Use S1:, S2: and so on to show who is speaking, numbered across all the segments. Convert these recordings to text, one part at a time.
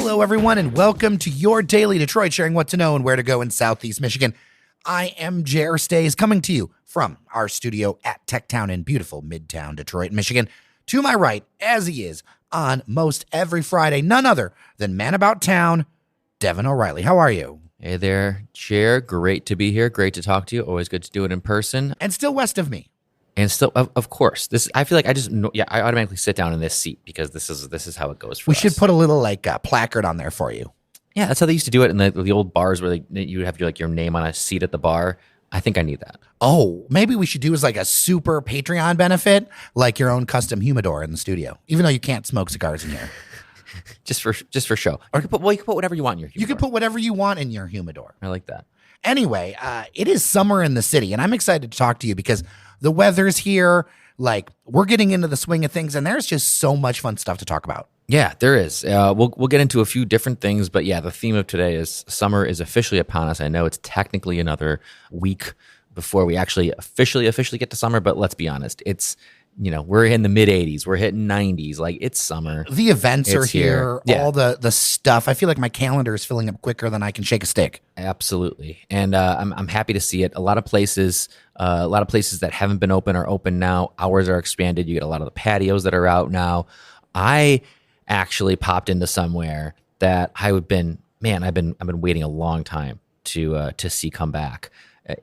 S1: Hello, everyone, and welcome to your daily Detroit, sharing what to know and where to go in Southeast Michigan. I am Jer Stays, coming to you from our studio at Techtown in beautiful Midtown Detroit, Michigan. To my right, as he is on most every Friday, none other than Man About Town, Devon O'Reilly. How are you?
S2: Hey there, Jer. Great to be here. Great to talk to you. Always good to do it in person.
S1: And still west of me.
S2: And still, of course, I feel like I automatically sit down in this seat because this is how it goes for us.
S1: We should put a little placard on there for you.
S2: Yeah, that's how they used to do it in the old bars where you would have your name on a seat at the bar. I think I need that.
S1: Oh, maybe we should do as a super Patreon benefit, like your own custom humidor in the studio, even though you can't smoke cigars in here.
S2: just for show. Or you can put whatever you want in your humidor.
S1: You can put whatever you want in your humidor.
S2: I like that.
S1: Anyway, it is summer in the city, and I'm excited to talk to you because the weather's here. We're getting into the swing of things, and there's just so much fun stuff to talk about.
S2: Yeah, there is. We'll get into a few different things, but yeah, the theme of today is summer is officially upon us. I know it's technically another week before we actually officially get to summer, but let's be honest, it's we're in the mid 80s, we're hitting 90s, it's summer.
S1: The events are here,
S2: yeah.
S1: All the stuff. I feel like my calendar is filling up quicker than I can shake a stick.
S2: Absolutely, and I'm happy to see it. A lot of places that haven't been open are open now. Hours are expanded. You get a lot of the patios that are out now. I actually popped into somewhere that I've been waiting a long time to see come back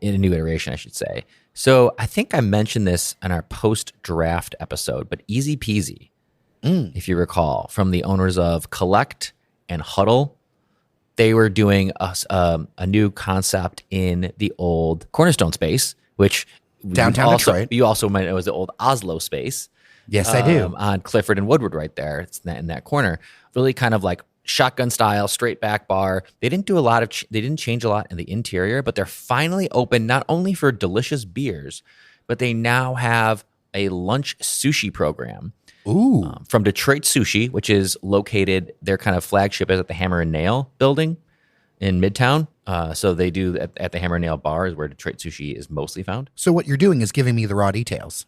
S2: in a new iteration, I should say. So I think I mentioned this in our post-draft episode, but Easy Peasy, if you recall, from the owners of Collect and Huddle, they were doing a new concept in the old Cornerstone space, which
S1: downtown Detroit.
S2: You also might know was the old Oslo space.
S1: Yes, I do.
S2: On Clifford and Woodward right there. It's in that corner. Really kind of like shotgun style, straight back bar. They didn't do they didn't change a lot in the interior, but they're finally open not only for delicious beers, but they now have a lunch sushi program.
S1: Ooh.
S2: From Detroit Sushi, which is located, their kind of flagship is at the Hammer and Nail building in Midtown. So they do at the Hammer and Nail bar is where Detroit Sushi is mostly found.
S1: So what you're doing is giving me the raw details.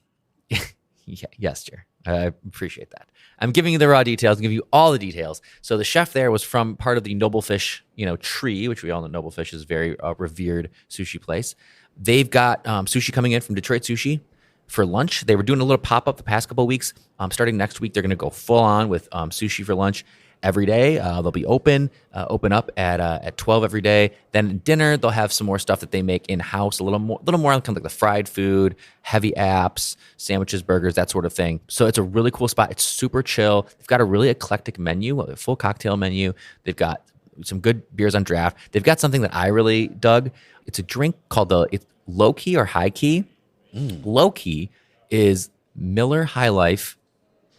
S2: Yeah, yes, Jer. I appreciate that. I'm giving you the raw details. I'm giving you all the details. So the chef there was from part of the Noblefish, tree, which we all know Noblefish is a very revered sushi place. They've got sushi coming in from Detroit Sushi for lunch. They were doing a little pop-up the past couple of weeks. Starting next week, they're going to go full on with sushi for lunch every day. They'll be open up at 12 every day. Then dinner, they'll have some more stuff that they make in-house, a little more on kind of like the fried food, heavy apps, sandwiches, burgers, that sort of thing. So it's a really cool spot. It's super chill. They've got a really eclectic menu, a full cocktail menu. They've got some good beers on draft. They've got something that I really dug. It's a drink called it's low key or high key. Low key is Miller High Life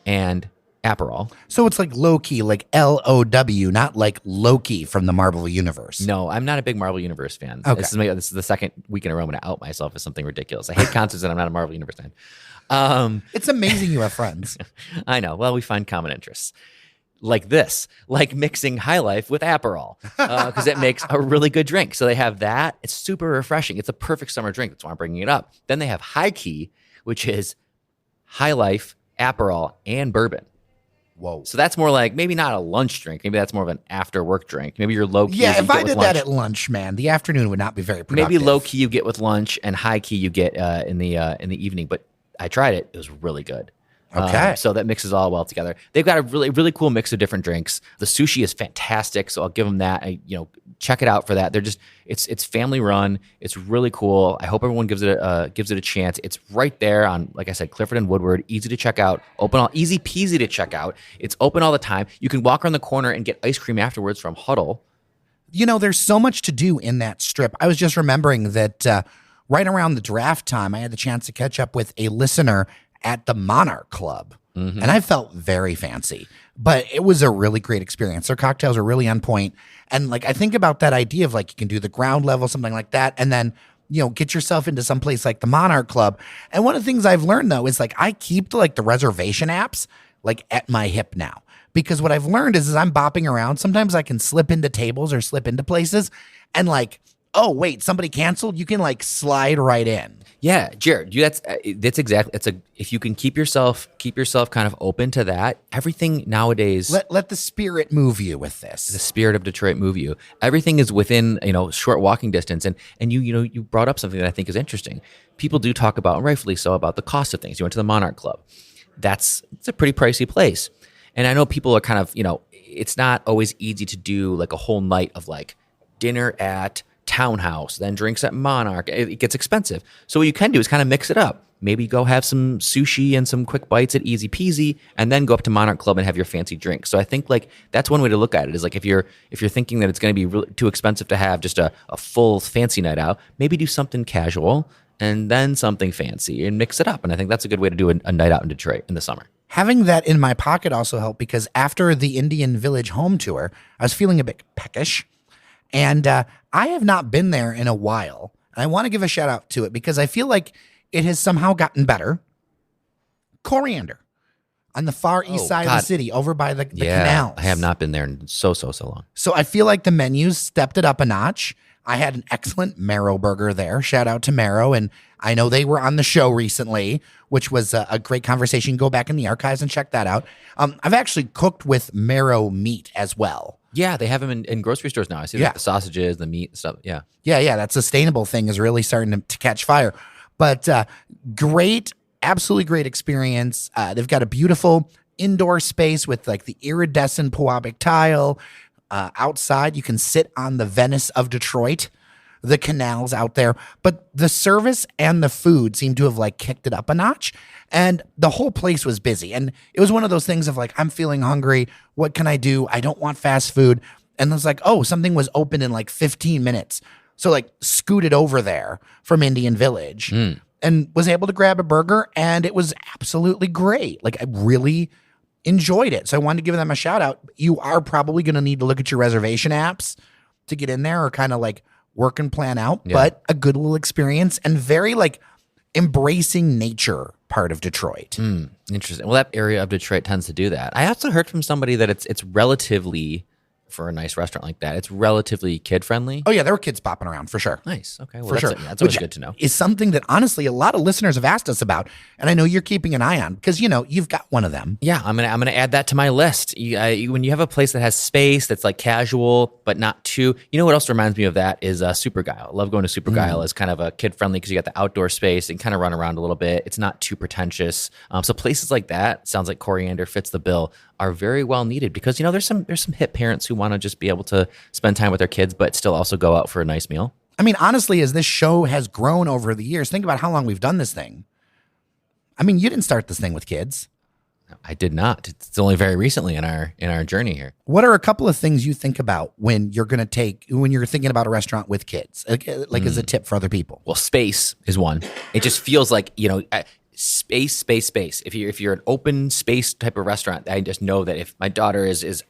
S2: and Aperol.
S1: So it's like low-key, like LOW, not like Loki from the Marvel Universe.
S2: No, I'm not a big Marvel Universe fan.
S1: Okay.
S2: This is the second week in a row I'm going to out myself as something ridiculous. I hate concerts and I'm not a Marvel Universe fan.
S1: It's amazing you have friends.
S2: I know. Well, we find common interests. Like this, like mixing High Life with Aperol, because it makes a really good drink. So they have that. It's super refreshing. It's a perfect summer drink. That's why I'm bringing it up. Then they have High Key, which is High Life, Aperol, and bourbon.
S1: Whoa.
S2: So that's more like maybe not a lunch drink. Maybe that's more of an after work drink. Maybe you're low key.
S1: Yeah, if I did that at lunch, man, the afternoon would not be very productive.
S2: Maybe low key you get with lunch and high key you get in the evening. But I tried it. It was really good.
S1: Okay.
S2: So that mixes all well together. They've got a really, really cool mix of different drinks. The sushi is fantastic. So I'll give them that. Check it out for that. They're just, it's family run. It's really cool. I hope everyone gives it a chance. It's right there on, like I said, Clifford and Woodward. Easy to check out. Easy peasy to check out. It's open all the time. You can walk around the corner and get ice cream afterwards from Huddle.
S1: There's so much to do in that strip. I was just remembering that right around the draft time, I had the chance to catch up with a listener at the Monarch Club. Mm-hmm. And I felt very fancy, but it was a really great experience. Their cocktails are really on point. And I think about that idea of you can do the ground level, something like that. And then, get yourself into some place like the Monarch Club. And one of the things I've learned though, is I keep the reservation apps at my hip now, because what I've learned is I'm bopping around. Sometimes I can slip into tables or slip into places and oh, wait, somebody canceled? You can like slide right in.
S2: Yeah, Jared, that's exactly. If you can keep yourself kind of open to that. Everything nowadays,
S1: Let the spirit move you with this.
S2: the spirit of Detroit move you. Everything is within short walking distance, and you brought up something that I think is interesting. People do talk about, and rightfully so, about the cost of things. You went to the Monarch Club. It's a pretty pricey place, and I know people are kind of it's not always easy to do like a whole night of like dinner at Townhouse, then drinks at Monarch. It gets expensive. So what you can do is kind of mix it up. Maybe go have some sushi and some quick bites at Easy Peasy, and then go up to Monarch Club and have your fancy drink. So I think like that's one way to look at it, is like if you're thinking that it's going to be really too expensive to have just a full fancy night out, maybe do something casual and then something fancy and mix it up. And I think that's a good way to do a night out in Detroit in the summer.
S1: Having that in my pocket also helped, because after the Indian Village home tour, I was feeling a bit peckish. And I have not been there in a while. And I want to give a shout out to it because I feel like it has somehow gotten better. Coriander on the far east side of the city, over by the canals.
S2: I have not been there in so long.
S1: So I feel like the menus stepped it up a notch. I had an excellent Marrow burger there. Shout out to Marrow. And I know they were on the show recently, which was a great conversation. Go back in the archives and check that out. I've actually cooked with Marrow meat as well.
S2: Yeah, they have them in grocery stores now. I see like the sausages, the meat, stuff. Yeah.
S1: Yeah. That sustainable thing is really starting to catch fire. But absolutely great experience. They've got a beautiful indoor space with like the iridescent Pewabic tile. Outside, you can sit on the Venice of Detroit, the canals out there. But the service and the food seem to have like kicked it up a notch. And the whole place was busy. And it was one of those things of like, I'm feeling hungry. What can I do? I don't want fast food. And it was like, oh, something was open in like 15 minutes. So like scooted over there from Indian Village and was able to grab a burger. And it was absolutely great. Like I really enjoyed it. So I wanted to give them a shout out. You are probably going to need to look at your reservation apps to get in there or kind of like work and plan out. Yeah. But a good little experience and very like embracing nature part of Detroit.
S2: Interesting. Well, that area of Detroit tends to do that. I also heard from somebody that it's relatively, for a nice restaurant like that, it's relatively kid friendly.
S1: Oh yeah, there were kids popping around for sure.
S2: Nice. Okay, well,
S1: for sure.
S2: That's always good to know.
S1: Is something that honestly a lot of listeners have asked us about, and I know you're keeping an eye on because you've got one of them.
S2: Yeah, I'm gonna add that to my list. When you have a place that has space that's like casual but not too. What else reminds me of that is Supergeil. I love going to Supergeil as kind of a kid friendly because you got the outdoor space and kind of run around a little bit. It's not too pretentious. So places like that, sounds like Coriander fits the bill, are very well needed because there's some hip parents who want to just be able to spend time with their kids but still also go out for a nice meal.
S1: I mean, honestly, as this show has grown over the years, think about how long we've done this thing. I mean, you didn't start this thing with kids.
S2: I did not. It's only very recently in our journey here.
S1: What are a couple of things you think about when you're thinking about a restaurant with kids, like as a tip for other people?
S2: Well, space is one. It just feels like space. If you're an open space type of restaurant, I just know that if my daughter ends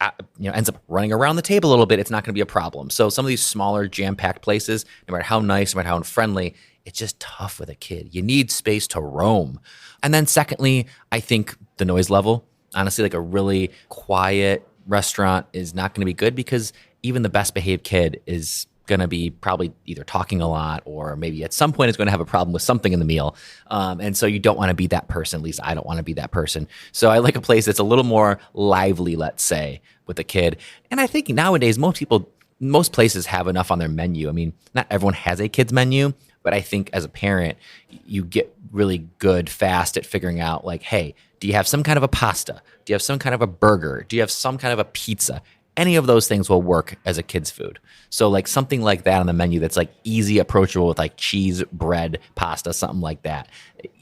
S2: up running around the table a little bit, it's not going to be a problem. So some of these smaller jam-packed places, no matter how nice, no matter how friendly, it's just tough with a kid. You need space to roam. And then secondly, I think the noise level, honestly, like a really quiet restaurant is not going to be good because even the best behaved kid is going to be probably either talking a lot or maybe at some point is going to have a problem with something in the meal. And so you don't want to be that person. At least I don't want to be that person. So I like a place that's a little more lively, let's say, with a kid. And I think nowadays, most places have enough on their menu. I mean, not everyone has a kid's menu, but I think as a parent, you get really good fast at figuring out like, hey, do you have some kind of a pasta? Do you have some kind of a burger? Do you have some kind of a pizza? Any of those things will work as a kid's food. So like something like that on the menu that's like easy, approachable with like cheese, bread, pasta, something like that.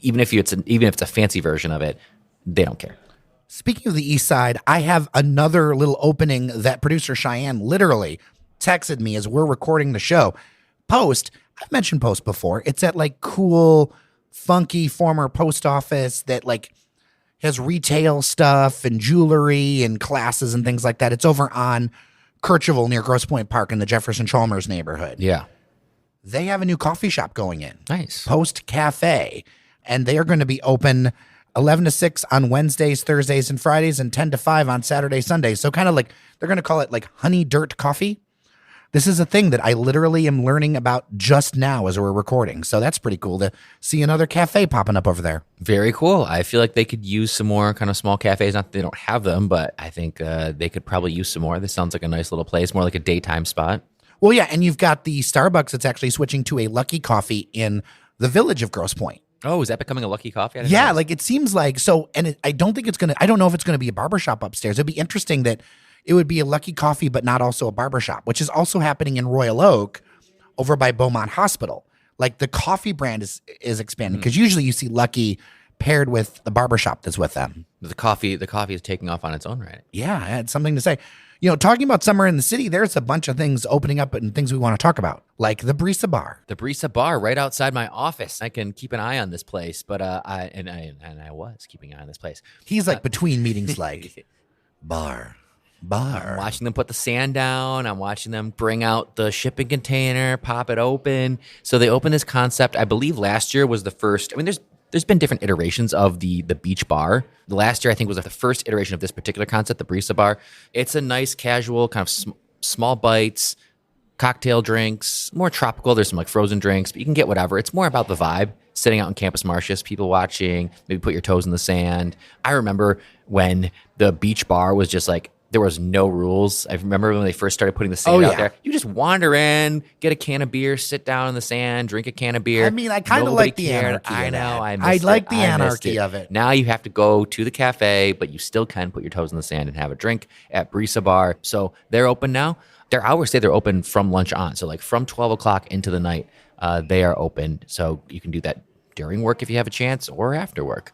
S2: Even if it's a fancy version of it, they don't care.
S1: Speaking of the East Side, I have another little opening that producer Cheyenne literally texted me as we're recording the show. Post, I've mentioned Post before. It's at like cool, funky former post office that like has retail stuff and jewelry and classes and things like that. It's over on Kercheval near Grosse Pointe Park in the Jefferson Chalmers neighborhood.
S2: Yeah.
S1: They have a new coffee shop going in.
S2: Nice.
S1: Post Cafe. And they are going to be open 11 to 6 on Wednesdays, Thursdays, and Fridays, and 10 to 5 on Saturday, Sundays. So kind of like, they're going to call it like honey dirt coffee. this is a thing that I literally am learning about just now as we're recording. So that's pretty cool to see another cafe popping up over there.
S2: Very cool. I feel like they could use some more kind of small cafes. Not that they don't have them, but I think they could probably use some more. This sounds like a nice little place, more like a daytime spot.
S1: Well, yeah, and you've got the Starbucks that's actually switching to a Lucky Coffee in the village of Grosse Pointe.
S2: Oh, is that becoming a Lucky Coffee?
S1: Yeah, like it seems like so. And I don't think it's I don't know if it's going to be a barbershop upstairs. It'd be interesting that it would be a Lucky Coffee, but not also a barbershop, which is also happening in Royal Oak over by Beaumont Hospital. Like the coffee brand is expanding because usually you see Lucky paired with the barbershop that's with them.
S2: The coffee is taking off on its own, right?
S1: Yeah, I had something to say. Talking about summer in the city, there's a bunch of things opening up and things we want to talk about, like the Brisa Bar.
S2: The Brisa Bar right outside my office. I can keep an eye on this place, but I was keeping an eye on this place.
S1: He's like between meetings, like bar.
S2: I'm watching them put the sand down. I'm watching them bring out the shipping container, pop it open. So they opened this concept. I believe last year was the first. I mean, there's been different iterations of the beach bar. The last year, I think, was the first iteration of this particular concept, the Brisa Bar. It's a nice, casual, kind of small bites, cocktail drinks, more tropical. There's some like frozen drinks, but you can get whatever. It's more about the vibe, sitting out in Campus Martius, people watching, maybe put your toes in the sand. I remember when the beach bar was just like, there was no rules. I remember when they first started putting the sand out there. You just wander in, get a can of beer, sit down in the sand, drink a can of beer.
S1: I mean, I kind of like the anarchy.
S2: I know.
S1: I like the anarchy of it.
S2: Now you have to go to the cafe, but you still can put your toes in the sand and have a drink at Brisa Bar. So they're open now. Their hours say they're open from lunch on. So like from 12 o'clock into the night, they are open. So you can do that during work if you have a chance or after work.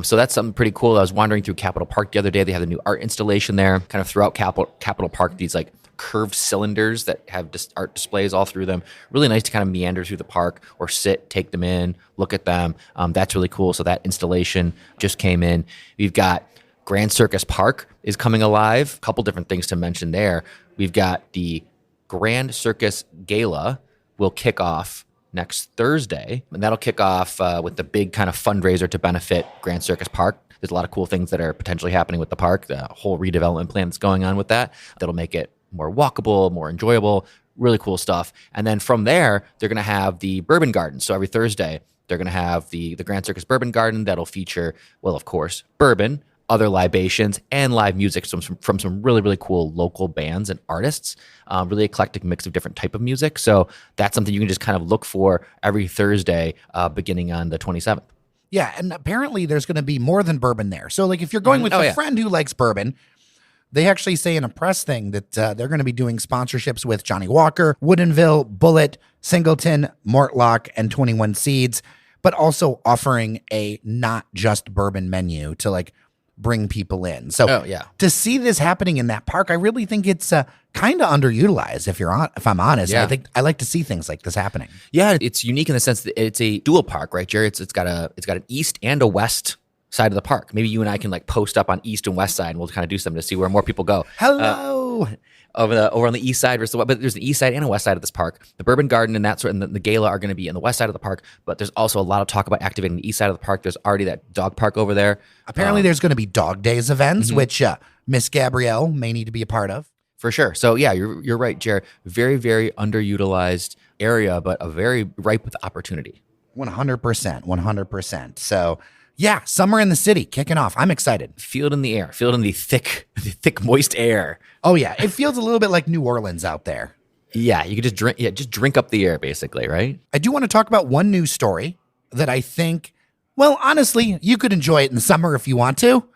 S2: So that's something pretty cool. I was wandering through Capitol Park the other day. They have a new art installation there, kind of throughout Capitol Park, these like curved cylinders that have just art displays all through them. Really nice to kind of meander through the park or sit, take them in, look at them. That's really cool. So that installation just came in. We've got Grand Circus Park is coming alive. A couple different things to mention there. We've got the Grand Circus Gala will kick off next Thursday, and that'll kick off with the big kind of fundraiser to benefit Grand Circus Park. There's a lot of cool things that are potentially happening with the park, the whole redevelopment plan that's going on with that'll make it more walkable, more enjoyable, really cool stuff. And then from there, they're going to have the Bourbon Garden. So every Thursday, they're going to have the Grand Circus Bourbon Garden that'll feature, well, of course, bourbon, other libations, and live music from some really, really cool local bands and artists. Really eclectic mix of different type of music. So that's something you can just kind of look for every Thursday beginning on the 27th.
S1: Yeah, and apparently there's going to be more than bourbon there. So like if you're going with a friend who likes bourbon, they actually say in a press thing that they're going to be doing sponsorships with Johnny Walker, Woodinville, Bullet, Singleton, Mortlock, and 21 Seeds, but also offering a not just bourbon menu to like bring people in. So to see this happening in that park, I really think it's kind of underutilized. If I'm honest, I think I like to see things like this happening.
S2: Yeah, it's unique in the sense that it's a dual park, right, Jerry? It's got an east and a west side of the park. Maybe you and I can like post up on east and west side, and we'll kind of do something to see where more people go.
S1: Hello.
S2: Over on the east side versus the west, but there's an east side and a west side of this park. The Bourbon Garden and that sort, and the gala are going to be in the west side of the park. But there's also a lot of talk about activating the east side of the park. There's already that dog park over there.
S1: Apparently, there's going to be dog days events, which Miss Gabrielle may need to be a part of.
S2: For sure. So yeah, you're right, Jared. Very, very underutilized area, but a very ripe with opportunity.
S1: 100%. So. Yeah, summer in the city kicking off. I'm excited.
S2: Feel it in the air. Feel it in the thick, moist air.
S1: Oh yeah, it feels a little bit like New Orleans out there.
S2: Yeah, you could just drink. Yeah, just drink up the air, basically, right?
S1: I do want to talk about one news story that I think, well, honestly, you could enjoy it in the summer if you want to.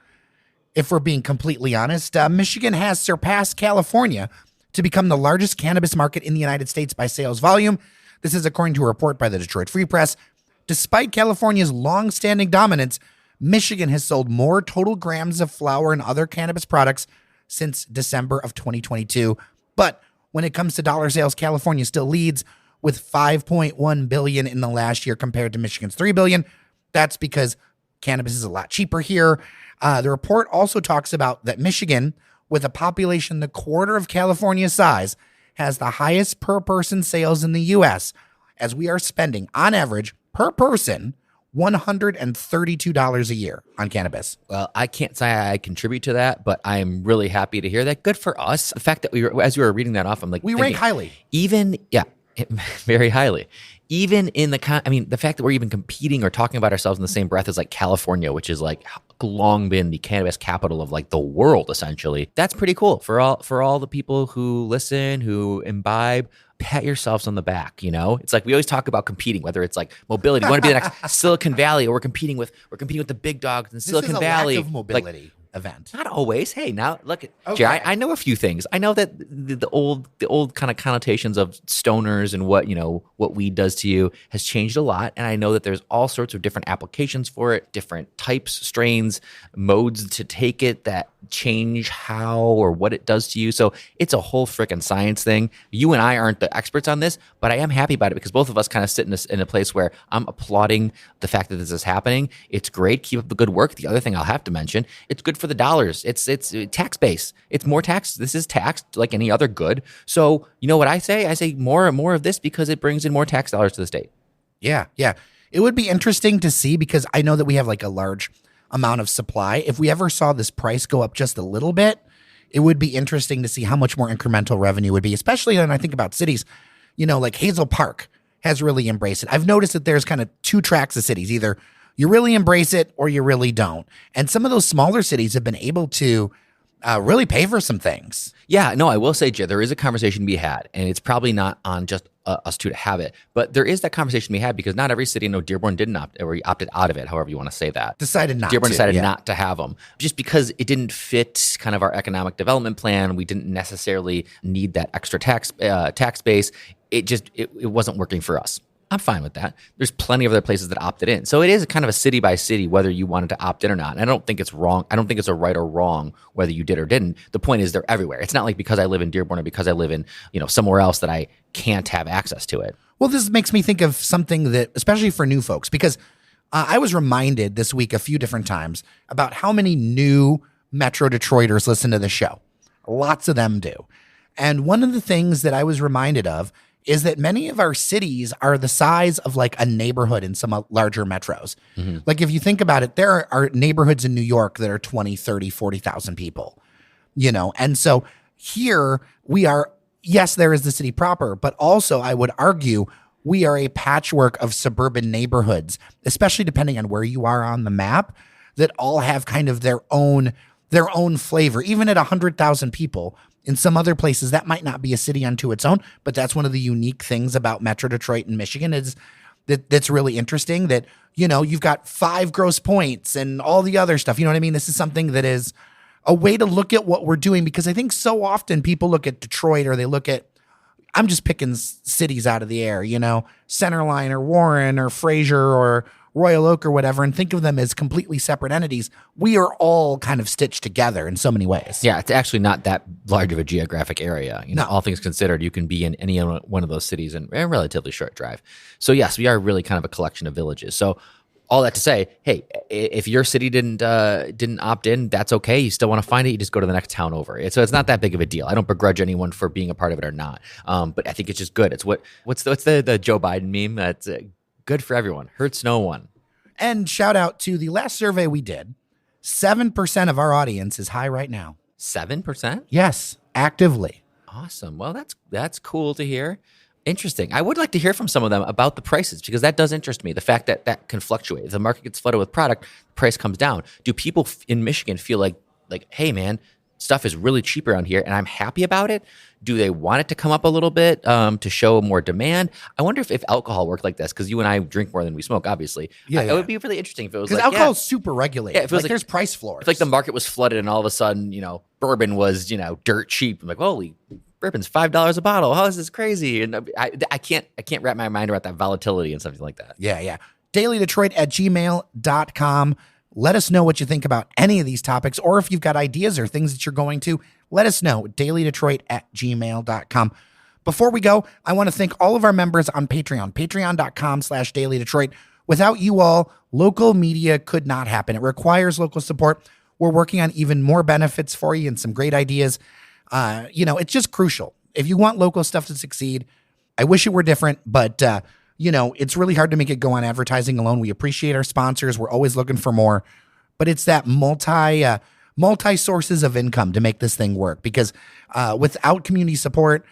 S1: If we're being completely honest, Michigan has surpassed California to become the largest cannabis market in the United States by sales volume. This is according to a report by the Detroit Free Press. Despite California's long-standing dominance, Michigan has sold more total grams of flower and other cannabis products since December of 2022. But when it comes to dollar sales, California still leads with $5.1 billion in the last year compared to Michigan's $3 billion. That's because cannabis is a lot cheaper here. The report also talks about that Michigan, with a population the quarter of California's size, has the highest per person sales in the U.S., as we are spending, on average, per person, $132 a year on cannabis.
S2: Well, I can't say I contribute to that, but I'm really happy to hear that. Good for us. The fact that as you were reading that off, I'm like,
S1: We rank highly.
S2: Very highly. Even in the fact that we're even competing or talking about ourselves in the same breath as like California, which is like long been the cannabis capital of like the world, essentially. That's pretty cool for all the people who listen, who imbibe. Pat yourselves on the back, you know? It's like we always talk about competing, whether it's like mobility. We want to be the next Silicon Valley, or we're competing with the big dogs in Silicon Valley.
S1: Lack of mobility event.
S2: Not always. Hey, now look at Jer. I know a few things. I know that the old kind of connotations of stoners and what weed does to you has changed a lot. And I know that there's all sorts of different applications for it, different types, strains, modes to take it that change how or what it does to you. So it's a whole freaking science thing. You and I aren't the experts on this, but I am happy about it because both of us kind of sit in a place where I'm applauding the fact that this is happening. It's great. Keep up the good work. The other thing I'll have to mention, it's good for the dollars. It's tax base. It's more tax. This is taxed like any other good. So you know what I say? I say more and more of this because it brings in more tax dollars to the state.
S1: Yeah. It would be interesting to see because I know that we have like a large amount of supply. If we ever saw this price go up just a little bit, it would be interesting to see how much more incremental revenue would be, especially when I think about cities, like Hazel Park has really embraced it. I've noticed that there's kind of two tracks of cities. Either you really embrace it or you really don't. And some of those smaller cities have been able to really pay for some things.
S2: Yeah, no, I will say, Jay, there is a conversation to be had, and it's probably not on just us two to have it, but there is that conversation to be had because not every city, Dearborn didn't opt, or he opted out of it, however you want to say that. Dearborn decided not to have them just because it didn't fit kind of our economic development plan. We didn't necessarily need that extra tax base. It wasn't working for us. I'm fine with that. There's plenty of other places that opted in. So it is kind of a city by city, whether you wanted to opt in or not. And I don't think it's wrong. I don't think it's a right or wrong whether you did or didn't. The point is they're everywhere. It's not like because I live in Dearborn or because I live in, somewhere else that I can't have access to it.
S1: Well, this makes me think of something that, especially for new folks, because I was reminded this week a few different times about how many new Metro Detroiters listen to the show. Lots of them do. And one of the things that I was reminded of is that many of our cities are the size of like a neighborhood in some larger metros. Mm-hmm. Like if you think about it, there are neighborhoods in New York that are 20, 30, 40,000 people, And so here we are, yes, there is the city proper, but also I would argue we are a patchwork of suburban neighborhoods, especially depending on where you are on the map, that all have kind of their own flavor. Even at 100,000 people, in some other places, that might not be a city unto its own, but that's one of the unique things about Metro Detroit and Michigan is that's really interesting that, you've got 5 Grosse Points and all the other stuff. You know what I mean? This is something that is a way to look at what we're doing because I think so often people look at Detroit or they look at, I'm just picking cities out of the air, Centerline or Warren or Fraser or Royal Oak or whatever, and think of them as completely separate entities. We are all kind of stitched together in so many ways.
S2: Yeah, it's actually not that large of a geographic area. All things considered, you can be in any one of those cities in a relatively short drive. So yes, we are really kind of a collection of villages. So all that to say, hey, if your city didn't opt in, that's okay. You still want to find it, you just go to the next town over. So it's not that big of a deal. I don't begrudge anyone for being a part of it or not. But I think it's just good. It's what's the Joe Biden meme? That's good for everyone. Hurts no one.
S1: And shout out to the last survey we did. 7% of our audience is high right now.
S2: 7%?
S1: Yes, actively.
S2: Awesome. Well, that's cool to hear. Interesting. I would like to hear from some of them about the prices because that does interest me. The fact that can fluctuate. If the market gets flooded with product, the price comes down. Do people in Michigan feel like, hey, man, stuff is really cheap around here and I'm happy about it? Do they want it to come up a little bit to show more demand? I wonder if alcohol worked like this because you and I drink more than we smoke, obviously. Yeah, It would be really interesting if it was
S1: because alcohol is super regulated. Yeah, it feels like there's price floors.
S2: If the market was flooded and all of a sudden, bourbon was, dirt cheap. I'm like, holy, bourbon's $5 a bottle. How is this crazy? And I can't wrap my mind around that volatility and something like that.
S1: Yeah. dailydetroit@gmail.com. Let us know what you think about any of these topics, or if you've got ideas or things that you're going to, let us know. dailydetroit@gmail.com. Before we go, I want to thank all of our members on Patreon, patreon.com/dailydetroit. Without you all, local media could not happen. It requires local support. We're working on even more benefits for you and some great ideas. It's just crucial. If you want local stuff to succeed, I wish it were different, but it's really hard to make it go on advertising alone. We appreciate our sponsors. We're always looking for more, but it's that multi sources of income to make this thing work, because without community support,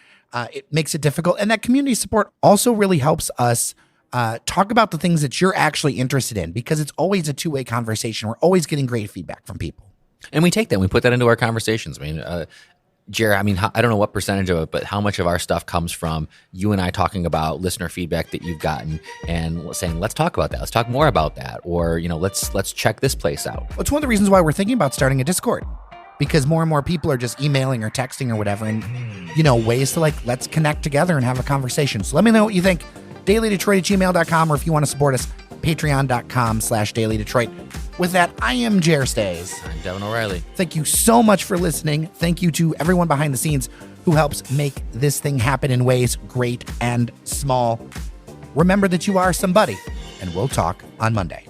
S1: it makes it difficult. And that community support also really helps us talk about the things that you're actually interested in, because it's always a two-way conversation. We're always getting great feedback from people.
S2: And we take that and we put that into our conversations. I mean, Jer, I don't know what percentage of it, but how much of our stuff comes from you and I talking about listener feedback that you've gotten and saying, let's talk about that. Let's talk more about that. Or, let's check this place out.
S1: It's one of the reasons why we're thinking about starting a Discord, because more and more people are just emailing or texting or whatever. And, ways to let's connect together and have a conversation. So let me know what you think. dailydetroit@gmail.com, or if you want to support us, patreon.com/dailydetroit. With that, I am Jer Stays.
S2: I'm Devon O'Reilly.
S1: Thank you so much for listening. Thank you to everyone behind the scenes who helps make this thing happen in ways great and small. Remember that you are somebody, and we'll talk on Monday.